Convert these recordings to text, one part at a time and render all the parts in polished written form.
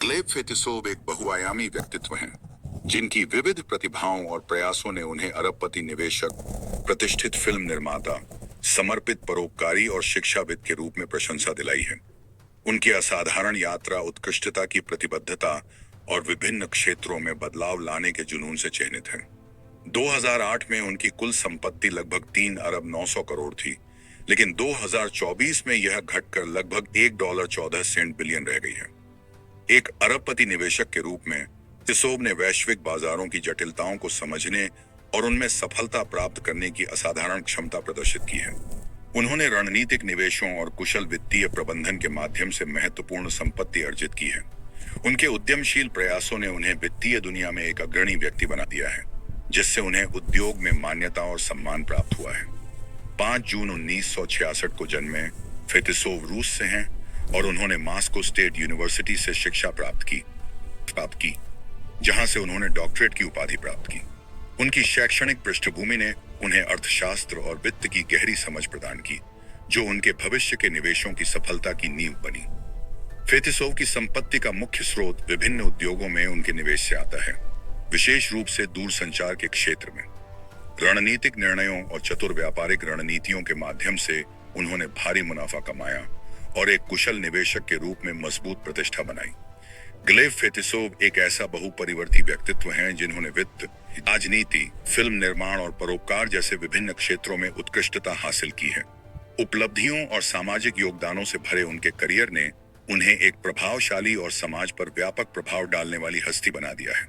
Gleb फेतिसोव एक बहुआयामी व्यक्तित्व हैं, जिनकी विविध प्रतिभाओं और प्रयासों ने उन्हें अरबपति निवेशक, प्रतिष्ठित फिल्म निर्माता, समर्पित परोपकारी और शिक्षाविद के रूप में प्रशंसा दिलाई है। उनकी असाधारण यात्रा उत्कृष्टता की प्रतिबद्धता और विभिन्न क्षेत्रों में बदलाव लाने के जुनून से चिन्हित है। 2008 में उनकी कुल संपत्ति लगभग 3 अरब 900 करोड़ थी, लेकिन 2024 में यह घटकर लगभग $1.14 बिलियन रह गई है। एक अरबपति निवेशक के रूप में तिसोव ने वैश्विक बाजारों की जटिलताओं को समझने और उनमें सफलता प्राप्त करने की असाधारण क्षमता प्रदर्शित की है। उन्होंने रणनीतिक निवेशों और कुशल वित्तीय प्रबंधन के माध्यम से महत्वपूर्ण संपत्ति अर्जित की है। उनके उद्यमशील प्रयासों ने उन्हें वित्तीय दुनिया में एक अग्रणी व्यक्ति बना दिया है, जिससे उन्हें उद्योग में मान्यता और सम्मान प्राप्त हुआ है। 5 जून 1966 को जन्मे फेतिसोव रूस से हैं और उन्होंने मॉस्को स्टेट यूनिवर्सिटी से शिक्षा प्राप्त की, जहां से उन्होंने डॉक्टरेट की उपाधि प्राप्त की। उनकी शैक्षणिक पृष्ठभूमि ने उन्हें अर्थशास्त्र और वित्त की गहरी समझ प्रदान की, जो उनके भविष्य के निवेशों की सफलता की नींव बनी। फेतिसोव की संपत्ति का मुख्य स्रोत विभिन्न उद्योगों में उनके निवेश से आता है, विशेष रूप से दूरसंचार के क्षेत्र में। रणनीतिक निर्णयों और चतुर व्यापारिक रणनीतियों के माध्यम से उन्होंने भारी मुनाफा कमाया और एक कुशल निवेशक के रूप में मजबूत प्रतिष्ठा बनाई। ग्लेब फेतिसोव एक ऐसा बहुपरिवर्ती व्यक्तित्व हैं जिन्होंने वित्त, राजनीति, फिल्म निर्माण और परोपकार जैसे विभिन्न क्षेत्रों में उत्कृष्टता हासिल की है। उपलब्धियों और सामाजिक योगदानों से भरे उनके करियर ने उन्हें एक प्रभावशाली और समाज पर व्यापक प्रभाव डालने वाली हस्ती बना दिया है।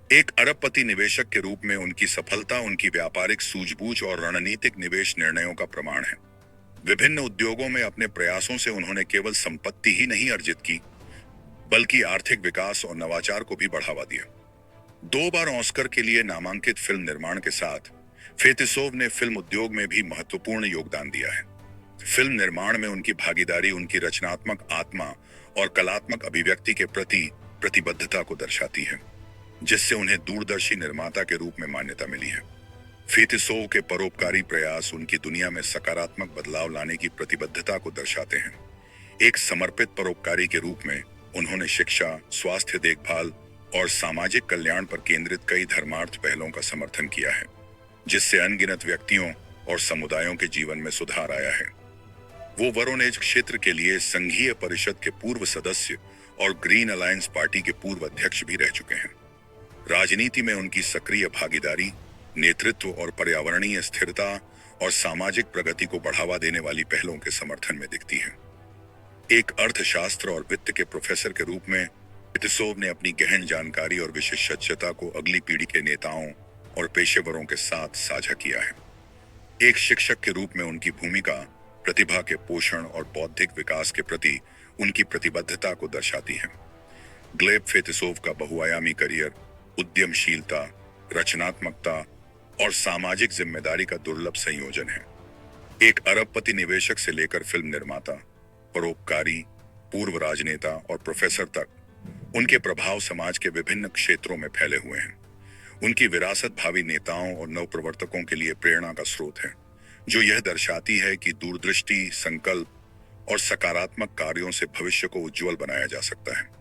एक अरबपति निवेशक के रूप में उनकी सफलता उनकी व्यापारिक सूझबूझ और रणनीतिक निवेश निर्णयों का प्रमाण है। विभिन्न उद्योगों में अपने प्रयासों से उन्होंने केवल संपत्ति ही नहीं अर्जित की, बल्कि आर्थिक विकास और नवाचार को भी बढ़ावा दिया। 2 बार ऑस्कर के लिए नामांकित फिल्म निर्माण के साथ फेतिसोव ने फिल्म उद्योग में भी महत्वपूर्ण योगदान दिया है। फिल्म निर्माण में उनकी भागीदारी उनकी रचनात्मक आत्मा और कलात्मक अभिव्यक्ति के प्रति प्रतिबद्धता को दर्शाती है, जिससे उन्हें दूरदर्शी निर्माता के रूप में मान्यता मिली है। फेतिसोव के परोपकारी प्रयास उनकी दुनिया में सकारात्मक बदलाव लाने की प्रतिबद्धता को दर्शाते हैं। एक समर्पित परोपकारी के रूप में उन्होंने शिक्षा, स्वास्थ्य देखभाल और सामाजिक कल्याण पर केंद्रित कई धर्मार्थ पहलों का समर्थन किया है, जिससे अनगिनत व्यक्तियों और समुदायों के जीवन में सुधार आया है। वो वोरोनेज क्षेत्र के लिए संघीय परिषद के पूर्व सदस्य और ग्रीन अलायंस पार्टी के पूर्व अध्यक्ष भी रह चुके हैं। राजनीति में उनकी सक्रिय भागीदारी, नेतृत्व और पर्यावरणीय स्थिरता और सामाजिक प्रगति को बढ़ावा देने वाली पहलों के समर्थन में दिखती है। एक अर्थशास्त्र और वित्त के प्रोफेसर के रूप में फेतिसोव ने अपनी गहन जानकारी और विशेषज्ञता को अगली पीढ़ी के नेताओं और पेशेवरों के साथ साझा किया है। एक शिक्षक के रूप में उनकी भूमिका प्रतिभा के पोषण और बौद्धिक विकास के प्रति उनकी प्रतिबद्धता को दर्शाती है। ग्लेब फेतिसोव का बहुआयामी करियर उद्यमशीलता, रचनात्मकता और सामाजिक जिम्मेदारी का दुर्लभ संयोजन है। एक अरबपति निवेशक से लेकर फिल्म निर्माता, परोपकारी, पूर्व राजनेता और प्रोफेसर तक उनके प्रभाव समाज के विभिन्न क्षेत्रों में फैले हुए हैं। उनकी विरासत भावी नेताओं और नवप्रवर्तकों के लिए प्रेरणा का स्रोत है, जो यह दर्शाती है कि दूरदृष्टि, संकल्प और सकारात्मक कार्यों से भविष्य को उज्जवल बनाया जा सकता है।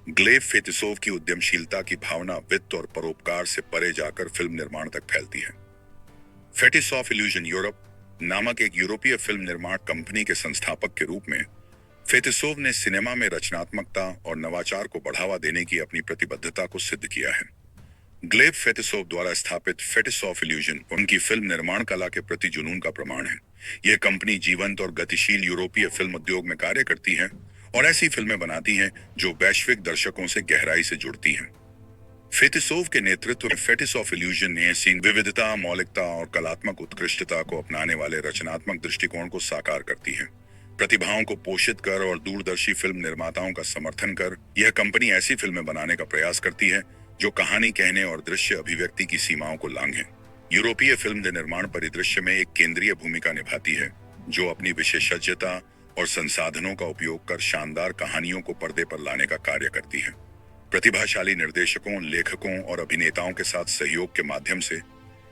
ग्लेब फेतिसोव की उद्यमशीलता की भावना वित्त और परोपकार से परे जाकर फिल्म निर्माण तक फैलती है। फेटिसोव इल्यूजन यूरोप नामक एक यूरोपीय फिल्म निर्माण कंपनी के संस्थापक के रूप में फेतिसोव ने सिनेमा में रचनात्मकता और नवाचार को बढ़ावा देने की अपनी प्रतिबद्धता को सिद्ध किया है। ग्लेब फेतिसोव द्वारा स्थापित फेटिसोव इल्यूजन उनकी फिल्म निर्माण कला के प्रति जुनून का प्रमाण है। यह कंपनी जीवंत और गतिशील यूरोपीय फिल्म उद्योग में कार्य करती है और ऐसी फिल्में बनाती हैं जो वैश्विक दर्शकों से गहराई से जुड़ती हैं। फेतिसोव के नेतृत्व में फेटिसोव इल्यूजन ने विविधता, मौलिकता और कलात्मक उत्कृष्टता को अपनाने वाले रचनात्मक दृष्टिकोण को साकार करती है। प्रतिभाओं को पोषित कर और दूरदर्शी फिल्म निर्माताओं का समर्थन कर यह कंपनी ऐसी फिल्में बनाने का प्रयास करती है जो कहानी कहने और दृश्य अभिव्यक्ति की सीमाओं को लांघें। यूरोपीय फिल्म निर्माण परिदृश्य में एक केंद्रीय भूमिका निभाती है, जो अपनी विशेषज्ञता और संसाधनों का उपयोग कर शानदार कहानियों को पर्दे पर लाने का कार्य करती है। प्रतिभाशाली निर्देशकों, लेखकों और अभिनेताओं के साथ सहयोग के माध्यम से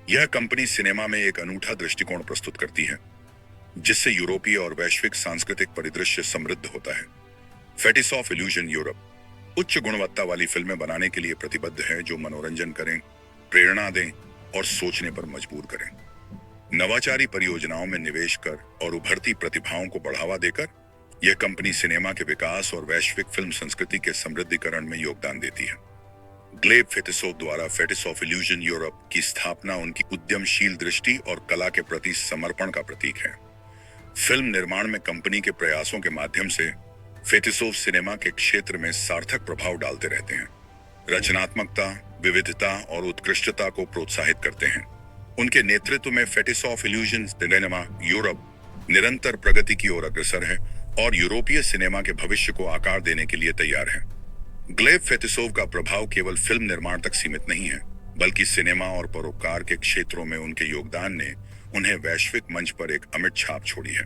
यह कंपनी सिनेमा में एक अनूठा दृष्टिकोण प्रस्तुत करती है, जिससे यूरोपीय और वैश्विक सांस्कृतिक परिदृश्य समृद्ध होता है। फेटिसोव इल्यूजन यूरोप उच्च गुणवत्ता वाली फिल्में बनाने के लिए प्रतिबद्ध है जो मनोरंजन करें, प्रेरणा दें और सोचने पर मजबूर करें। नवाचारी परियोजनाओं में निवेश कर और उभरती प्रतिभाओं को बढ़ावा देकर यह कंपनी सिनेमा के विकास और वैश्विक फिल्म संस्कृति के समृद्धिकरण में योगदान देती है। ग्लेब फेटिसोव द्वारा फेटिस ऑफ इल्यूजन यूरोप की स्थापना उनकी उद्यमशील दृष्टि और कला के प्रति समर्पण का प्रतीक है। फिल्म निर्माण में कंपनी के प्रयासों के माध्यम से फेटिसोव सिनेमा के क्षेत्र में सार्थक प्रभाव डालते रहते हैं, रचनात्मकता, विविधता और उत्कृष्टता को प्रोत्साहित करते हैं। उनके नेतृत्व में fetish of illusion cinema Europe निरंतर प्रगति की ओर अग्रसर है और यूरोपीय सिनेमा के भविष्य को आकार देने के लिए तैयार है। ग्लेब फेटिसोव का प्रभाव केवल फिल्म निर्माण तक सीमित नहीं है, बल्कि सिनेमा और परोपकार के क्षेत्रों में उनके योगदान ने उन्हें वैश्विक मंच पर एक अमिट छाप छोड़ी है।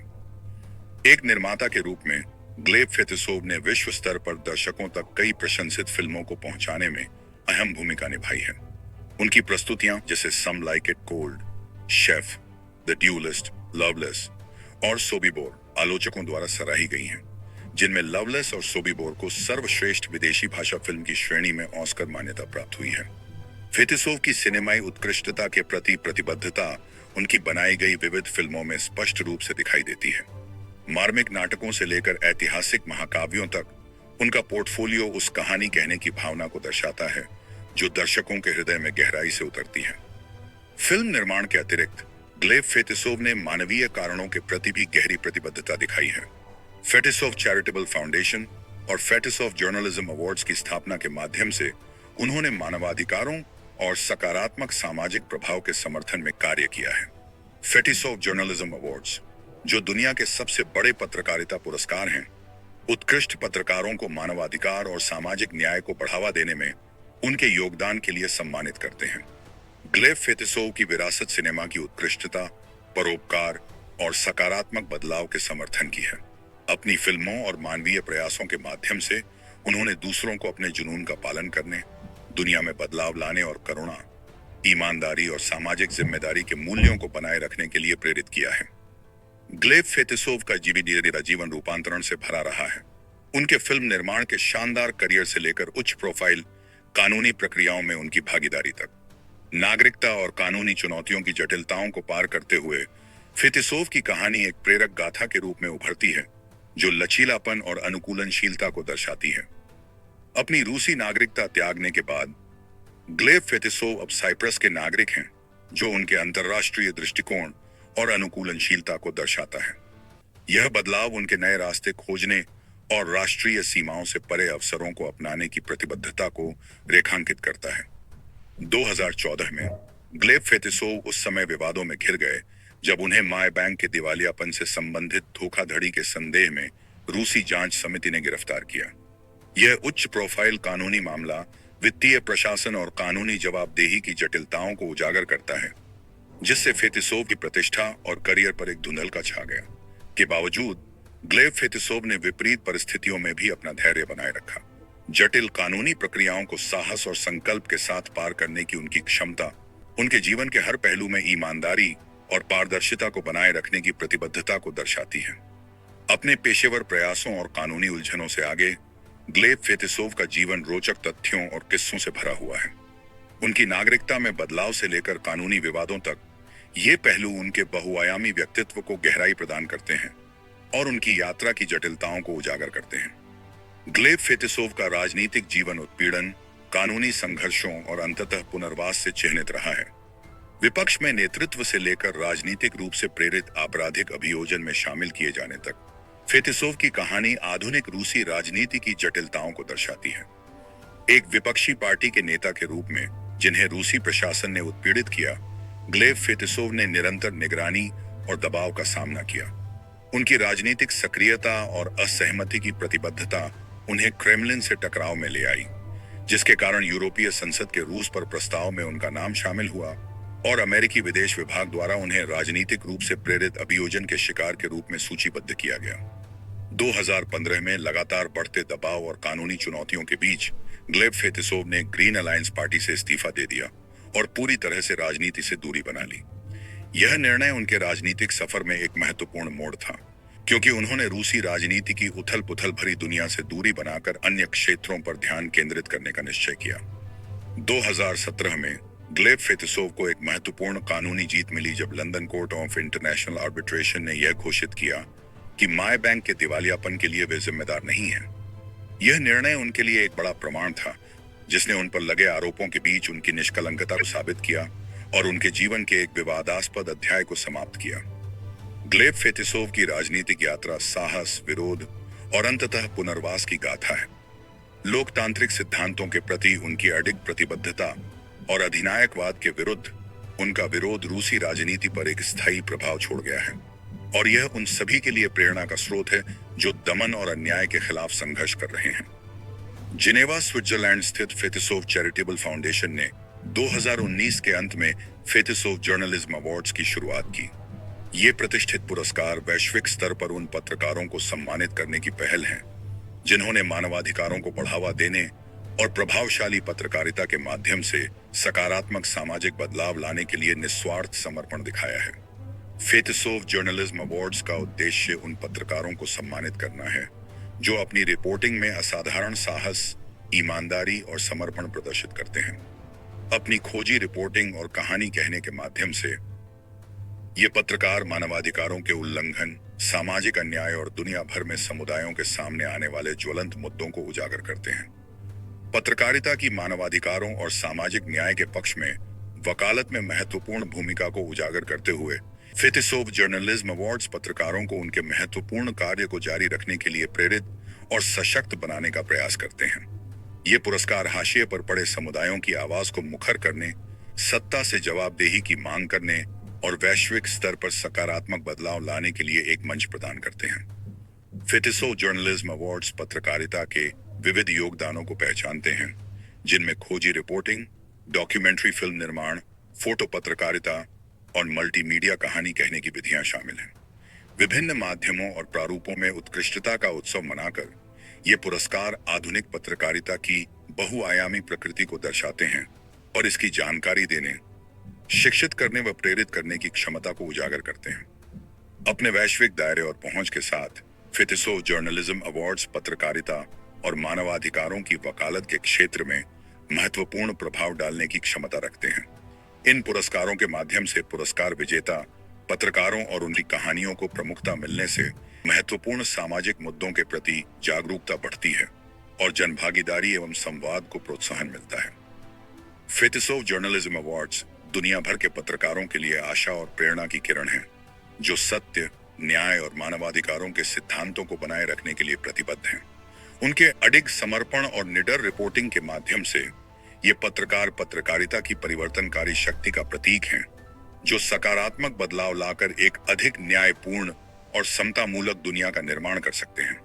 एक निर्माता के रूप में ग्लेब फेटिसोव ने विश्व स्तर पर दर्शकों तक कई प्रशंसित फिल्मों को पहुंचाने में अहम भूमिका निभाई है। उनकी प्रस्तुतियां जैसे Some Like It Cold, Chef, The Duelist, Lovelace और सोबिबोर आलोचकों द्वारा सराही गई हैं, जिनमें लवलेस और सोबिबोर को सर्वश्रेष्ठ विदेशी भाषा फिल्म की श्रेणी में ऑस्कर मान्यता प्राप्त हुई है। फेटिसोव की सिनेमाई उत्कृष्टता के प्रति प्रतिबद्धता उनकी बनाई गई विविध फिल्मों में स्पष्ट रूप से दिखाई देती है। मार्मिक नाटकों से लेकर ऐतिहासिक महाकाव्यों तक उनका पोर्टफोलियो उस कहानी कहने की भावना को दर्शाता है जो दर्शकों के हृदय में गहराई से उतरती है। फिल्म निर्माण के अतिरिक्त ग्लेब फेटिसोव ने मानवीय कारणों के प्रति भी गहरी प्रतिबद्धता दिखाई है। फेटिसोव चैरिटेबल फाउंडेशन और फेटिसोव जर्नलिज्म अवार्ड्स की स्थापना के माध्यम से उन्होंने मानवाधिकारों और सकारात्मक सामाजिक प्रभाव के समर्थन में कार्य किया है। फेटिसोव जर्नलिज्म अवार्ड्स, जो दुनिया के सबसे बड़े पत्रकारिता पुरस्कार हैं, उत्कृष्ट पत्रकारों को मानवाधिकार और सामाजिक न्याय को बढ़ावा देने में उनके योगदान के लिए सम्मानित करते हैं। ग्लेब फेटिसोव की विरासत सिनेमा की उत्कृष्टता, परोपकार और सकारात्मक बदलाव के समर्थन की है। अपनी फिल्मों और मानवीय प्रयासों के माध्यम से उन्होंने दूसरों को अपने जुनून का पालन करने, दुनिया में बदलाव लाने और करुणा, ईमानदारी और सामाजिक जिम्मेदारी के मूल्यों को बनाए रखने के लिए प्रेरित किया है। ग्लेब फेटिसोव का जीवन रूपांतरण से भरा रहा है। उनके फिल्म निर्माण के शानदार करियर से लेकर उच्च प्रोफाइल कानूनी प्रक्रियाओं में उनकी भागीदारी तक, नागरिकता और कानूनी चुनौतियों की जटिलताओं को पार करते हुए फेटिसोव की कहानी एक प्रेरक गाथा के रूप में उभरती है जो लचीलापन और अनुकूलनशीलता को दर्शाती है। अपनी रूसी नागरिकता त्यागने के बाद ग्लेब फेटिसोव अब साइप्रस के नागरिक हैं, जो उनके अंतर्राष्ट्रीय दृष्टिकोण और अनुकूलनशीलता को दर्शाता है। यह बदलाव उनके नए रास्ते खोजने और राष्ट्रीय सीमाओं से परे अवसरों को अपनाने की प्रतिबद्धता को रेखांकित करता है। 2014 में ग्लेब फेटिसोव उस समय विवादों में घिर गए जब उन्हें माय बैंक के दिवालियापन से संबंधित धोखाधड़ी के संदेह में रूसी जांच समिति ने गिरफ्तार किया। यह उच्च प्रोफाइल कानूनी मामला वित्तीय प्रशासन और कानूनी जवाबदेही की जटिलताओं को उजागर करता है, जिससे फेटिसोव की प्रतिष्ठा और करियर पर एक धुंधलका छा गया। के बावजूद ग्लेब फेटिसोव ने विपरीत परिस्थितियों में भी अपना धैर्य बनाए रखा। जटिल कानूनी प्रक्रियाओं को साहस और संकल्प के साथ पार करने की उनकी क्षमता उनके जीवन के हर पहलू में ईमानदारी और पारदर्शिता को बनाए रखने की प्रतिबद्धता को दर्शाती है। अपने पेशेवर प्रयासों और कानूनी उलझनों से आगे ग्लेब फेटिसोव का जीवन रोचक तथ्यों और किस्सों से भरा हुआ है। उनकी नागरिकता में बदलाव से लेकर कानूनी विवादों तक ये पहलू उनके बहुआयामी व्यक्तित्व को गहराई प्रदान करते हैं और उनकी यात्रा की जटिलताओं को उजागर करते हैं। ग्लेब फेटिसोव का राजनीतिक जीवन उत्पीड़न, कानूनी संघर्षों और अंततः पुनर्वास से चिह्नित रहा है। विपक्ष में नेतृत्व से लेकर राजनीतिक रूप से प्रेरित आपराधिक अभियोजन में शामिल किए जाने तक, फेटिसोव की कहानी आधुनिक रूसी राजनीति की जटिलताओं को दर्शाती है। एक विपक्षी पार्टी के नेता के रूप में जिन्हें रूसी प्रशासन ने उत्पीड़ित किया, ग्लेब फेटिसोव ने निरंतर निगरानी और दबाव का सामना किया। उनकी राजनीतिक सक्रियता और असहमति की प्रतिबद्धता उन्हें क्रेमलिन से टकराव में ले आई, जिसके कारण यूरोपीय संसद के रूस पर प्रस्ताव में उनका नाम शामिल हुआ और अमेरिकी विदेश विभाग द्वारा उन्हें राजनीतिक रूप से प्रेरित अभियोजन के शिकार के रूप में सूचीबद्ध किया गया। 2015 में लगातार बढ़ते दबाव और कानूनी चुनौतियों के बीच ग्लेब फेटिसोव ने ग्रीन अलायंस पार्टी से इस्तीफा दे दिया और पूरी तरह से राजनीति से दूरी बना ली। यह निर्णय उनके राजनीतिक सफर में एक महत्वपूर्ण मोड़ था, क्योंकि उन्होंने रूसी राजनीति की उथल पुथल भरी दुनिया से दूरी बनाकर अन्य क्षेत्रों पर ध्यान केंद्रित करने का निश्चय किया। 2017 में ग्लेब फेतिसोव को एक महत्वपूर्ण कानूनी जीत मिली जब London court of international arbitration ने यह घोषित किया कि माय बैंक के दिवालियापन के लिए वे जिम्मेदार नहीं हैं। यह निर्णय उनके लिए एक बड़ा प्रमाण था, जिसने उन पर लगे आरोपों के बीच उनकी निष्कलंकता को साबित किया और उनके जीवन के एक विवादास्पद अध्याय को समाप्त किया। ग्लेब फेतिसोव की राजनीतिक यात्रा साहस, विरोध और अंततः पुनर्वास की गाथा है। लोकतांत्रिक सिद्धांतों के प्रति उनकी अडिग प्रतिबद्धता और अधिनायकवाद के विरुद्ध उनका विरोध रूसी राजनीति पर एक स्थायी प्रभाव छोड़ गया है, और यह उन सभी के लिए प्रेरणा का स्रोत है जो दमन और अन्याय के खिलाफ संघर्ष कर रहे हैं। जिनेवा, स्विट्जरलैंड स्थित फेतिसोव चैरिटेबल फाउंडेशन ने 2019 के अंत में फेतिसोव जर्नलिज्म अवार्ड्स की शुरुआत की। ये प्रतिष्ठित पुरस्कार वैश्विक स्तर पर उन पत्रकारों को सम्मानित करने की पहल है जिन्होंने मानवाधिकारों को बढ़ावा देने और प्रभावशाली पत्रकारिता के माध्यम से सकारात्मक सामाजिक बदलाव लाने के लिए निस्वार्थ समर्पण दिखाया है। फेतिसोव जर्नलिज्म अवार्ड्स का उद्देश्य उन पत्रकारों को सम्मानित करना है जो अपनी रिपोर्टिंग में असाधारण साहस, ईमानदारी और समर्पण प्रदर्शित करते हैं। अपनी खोजी रिपोर्टिंग और कहानी कहने के माध्यम से ये पत्रकार मानवाधिकारों के उल्लंघन, सामाजिक अन्याय और दुनिया भर में समुदायों के सामने आने वाले ज्वलंत मुद्दों को उजागर करते हैं। पत्रकारिता की मानवाधिकारों और सामाजिक न्याय के पक्ष में वकालत में महत्वपूर्ण भूमिका को उजागर करते हुए फेतिसोव जर्नलिज्म अवार्ड्स पत्रकारों को उनके महत्वपूर्ण कार्य को जारी रखने के लिए प्रेरित और सशक्त बनाने का प्रयास करते हैं। ये पुरस्कार हाशिए पर पड़े समुदायों की आवाज को मुखर करने, सत्ता से जवाबदेही की मांग करने और वैश्विक स्तर पर सकारात्मक बदलाव लाने के लिए एक मंच प्रदान करते हैं। फेतिसोव जर्नलिज्म अवार्ड्स पत्रकारिता के विविध योगदानों को पहचानते हैं, जिनमें खोजी रिपोर्टिंग, डॉक्यूमेंट्री फिल्म निर्माण, फोटो पत्रकारिता और मल्टीमीडिया कहानी कहने की विधियां शामिल हैं। विभिन्न माध्यमों और प्रारूपों में उत्कृष्टता का उत्सव मनाकर ये पुरस्कार आधुनिक पत्रकारिता की बहुआयामी प्रकृति को दर्शाते हैं और इसकी जानकारी देने, शिक्षित करने व प्रेरित करने की क्षमता को उजागर करते हैं। अपने वैश्विक दायरे और पहुंच के साथ फेतिसोव जर्नलिज्म अवार्ड्स पत्रकारिता और मानवाधिकारों की वकालत के क्षेत्र में महत्वपूर्ण प्रभाव डालने की क्षमता रखते हैं। इन पुरस्कारों के माध्यम से पुरस्कार विजेता पत्रकारों और उनकी कहानियों को प्रमुखता मिलने से महत्वपूर्ण सामाजिक मुद्दों के प्रति जागरूकता बढ़ती है और जनभागीदारी एवं संवाद को प्रोत्साहन मिलता है। फेतिसोव जर्नलिज्म अवार्ड्स दुनिया भर के पत्रकारों के लिए आशा और प्रेरणा की किरण है, जो सत्य, न्याय और मानवाधिकारों के सिद्धांतों को बनाए रखने के लिए प्रतिबद्ध हैं। उनके अडिग समर्पण और निडर रिपोर्टिंग के माध्यम से ये पत्रकार पत्रकारिता की परिवर्तनकारी शक्ति का प्रतीक हैं, जो सकारात्मक बदलाव लाकर एक अधिक न्यायपूर्ण और समतामूलक दुनिया का निर्माण कर सकते हैं।